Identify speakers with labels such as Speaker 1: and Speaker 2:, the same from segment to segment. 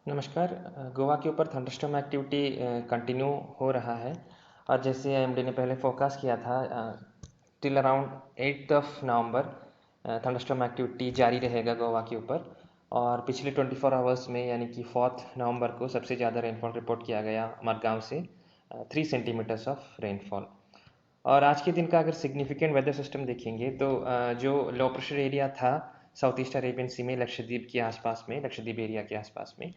Speaker 1: नमस्कार। गोवा के ऊपर थंडरस्टॉर्म एक्टिविटी कंटिन्यू हो रहा है और जैसे एमडी ने पहले फोरकास्ट किया था till around 8th of November thunderstorm activity जारी रहेगा गोवा के ऊपर। और पिछले 24 आवर्स में यानी कि 4th नवंबर को सबसे ज़्यादा रेनफॉल रिपोर्ट किया गया मडगांव से 3 सेंटीमीटर्स ऑफ रेनफॉल। और आज के दिन का अगर सिग्निफिकेंट वेदर सिस्टम देखेंगे तो जो लो प्रेशर एरिया था साउथ ईस्ट अरेबियन सी में लक्षद्वीप के आसपास में, लक्षद्वीप एरिया के आसपास में,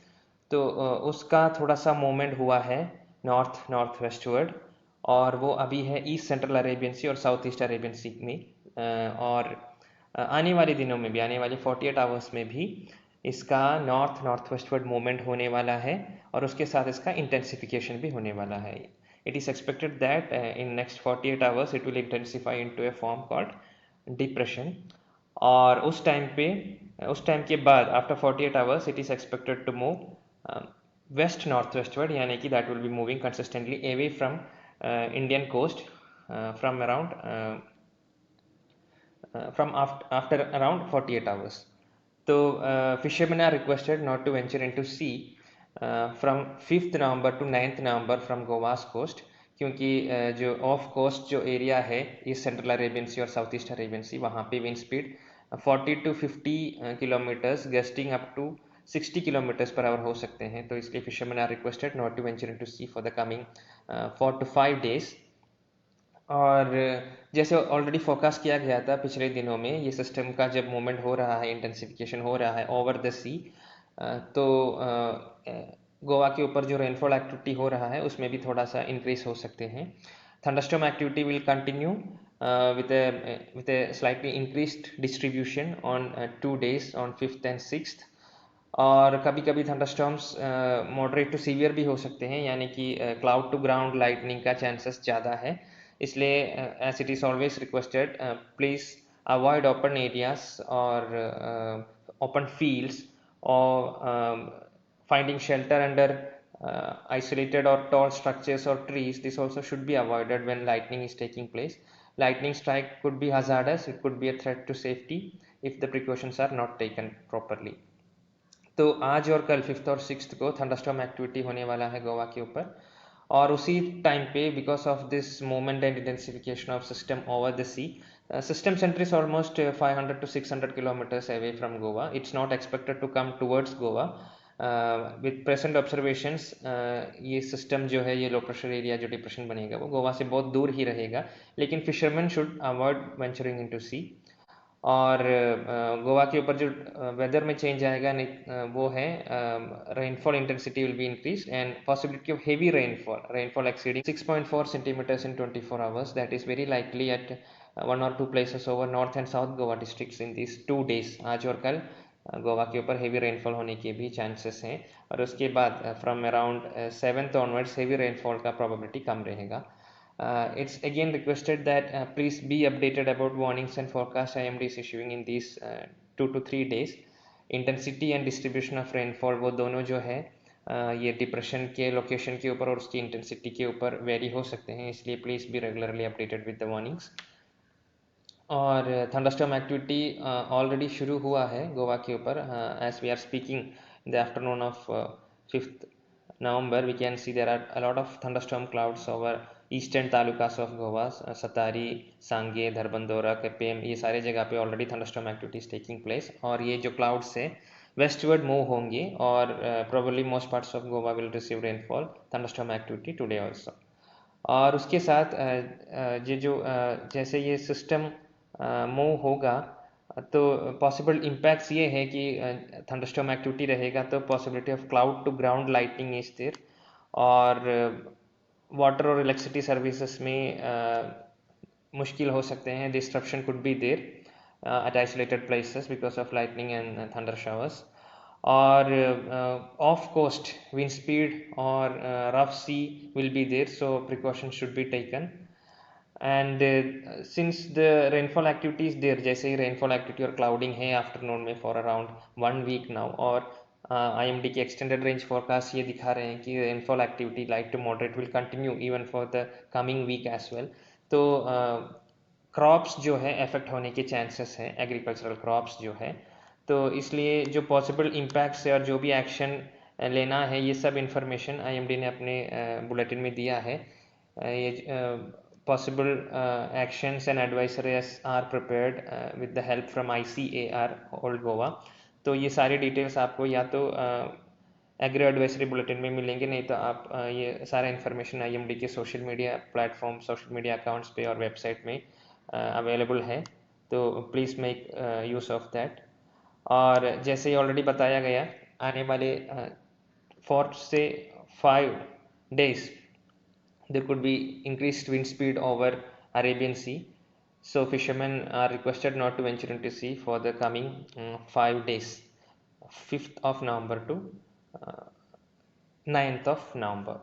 Speaker 1: तो उसका थोड़ा सा मूवमेंट हुआ है नॉर्थ नॉर्थ वेस्टवर्ड। और वो अभी है ईस्ट सेंट्रल अरेबियन सी और साउथ ईस्ट अरेबियन सी में। और आने वाले दिनों में भी, आने वाले 48 आवर्स में भी इसका नॉर्थ नॉर्थ वेस्टवर्ड मूवमेंट होने वाला है और उसके साथ इसका इंटेंसिफिकेशन भी होने वाला है। It is expected that in next 48 hours it will intensify into a form called depression। और उस टाइम के बाद after 48 hours it is expected to move west north westward, यानी कि that will be moving consistently away from Indian coast from around from after around 48 hours। तो fishermen are requested not to venture into sea from 5th November to 9th November from Goa's coast, क्योंकि जो off coast जो area है east central Arabian sea और south east Arabian sea, वहाँ पे wind speed 40 to 50 kilometres gusting up to 60 kilometres per hour हो सकते हैं। तो इसलिए fisherman are requested not to venture into sea for the coming 4 to 5 days। और जैसे ऑलरेडी फोकस किया गया था पिछले दिनों में, ये सिस्टम का जब मूवमेंट हो रहा है, इंटेंसिफिकेशन हो रहा है ओवर द सी, तो गोवा के ऊपर जो रेनफॉल एक्टिविटी हो रहा है उसमें भी थोड़ा सा इंक्रीज हो सकते हैं। Thunderstorm activity will continue with a slightly increased distribution on 2 days on 5th and 6th। और कभी कभी थंडरस्टॉर्म्स मॉडरेट टू सीवियर भी हो सकते हैं, यानी कि क्लाउड टू ग्राउंड लाइटनिंग का चांसेस ज़्यादा है। इसलिए as it is always requested please avoid open areas और ओपन फील्ड्स और finding shelter under isolated or tall structures or trees. This also should be avoided when lightning is taking place. Lightning strike could be hazardous, it could be a threat to safety if the precautions are not taken properly। तो आज और कल 5th और 6th को thunderstorm activity होने वाला है गोवा के ऊपर। और उसी टाइम पे because of this movement and intensification of system over the sea, system center is almost 500 to 600 kilometers away from Goa. It's not expected to come towards Goa। With present observations ये system जो है, ये low pressure area जो depression बनेगा वो गोवा से बहुत दूर ही रहेगा, लेकिन fisherman should avoid venturing into sea. और गोवा के ऊपर जो वेदर में चेंज आएगा वो है rainfall intensity will be increase and possibility of heavy rainfall exceeding 6.4 centimetres in 24 hours. That is very likely at 1 or 2 places over north and south Goa districts in this 2 days। आज और कल गोवा के ऊपर heavy rainfall होने के भी chances हैं, और उसके बाद from around 7th onwards heavy rainfall का प्रोबेबिलिटी कम रहेगा। It's again requested that please be updated about warnings and forecasts IMD is issuing in these 2 to 3 days। Intensity and distribution of rainfall वो दोनों जो है ये डिप्रेशन के location के ऊपर और उसकी इंटेंसिटी के ऊपर वेरी हो सकते हैं, इसलिए please be regularly updated with the warnings. और थंडरस्टॉर्म एक्टिविटी ऑलरेडी शुरू हुआ है गोवा के ऊपर। As we are speaking in the afternoon of 5th November, we can see there are a lot of thunderstorm clouds over eastern talukas of Goa, Sattari, Sanguem, Dharbandora, Quepem, ये सारे जगह पे already thunderstorm activities taking place. और ये जो क्लाउड्स है westward move होंगे और probably most parts of Goa will receive rainfall thunderstorm activity today also. और उसके साथ ये जो जैसे ये सिस्टम मूव होगा तो पॉसिबल इम्पैक्ट्स ये है कि थंडरस्टॉर्म एक्टिविटी रहेगा तो possibility of cloud to ground lightning is there. और वाटर और इलेक्ट्रिसिटी सर्विसेज में मुश्किल हो सकते हैं, disruption could be there at isolated places because of lightning and thunder showers। और ऑफ कोस्ट wind speed और rough sea will be there, so precautions should be taken। And since the rainfall activity is there, जैसे ही rainfall activity और clouding है afternoon में for around 1 week now, और IMD की extended range forecast ये दिखा रहे हैं कि rainfall activity light to moderate will continue even for the coming week as well. तो क्रॉप्स जो है अफेक्ट होने के चांसेस हैं, एग्रीकल्चरल क्रॉप्स जो है। तो इसलिए जो पॉसिबल इम्पैक्ट्स है और जो भी एक्शन लेना है, ये सब इंफॉर्मेशन IMD ने अपने बुलेटिन में दिया है। ये possible actions and advisories are prepared with the help from ICAR old Goa. तो ये सारी डिटेल्स आपको या तो एग्री एडवाइजरी बुलेटिन में मिलेंगे, नहीं तो आप ये सारा इन्फॉर्मेशन IMD के social media platform, social media accounts पे और वेबसाइट में अवेलेबल है। तो please make use of that. और जैसे ही ऑलरेडी बताया गया, आने वाले 4 से 5 days there could be increased wind speed over Arabian Sea. So fishermen are requested not to venture into sea for the coming 5 days, 5th of November to 9th of November.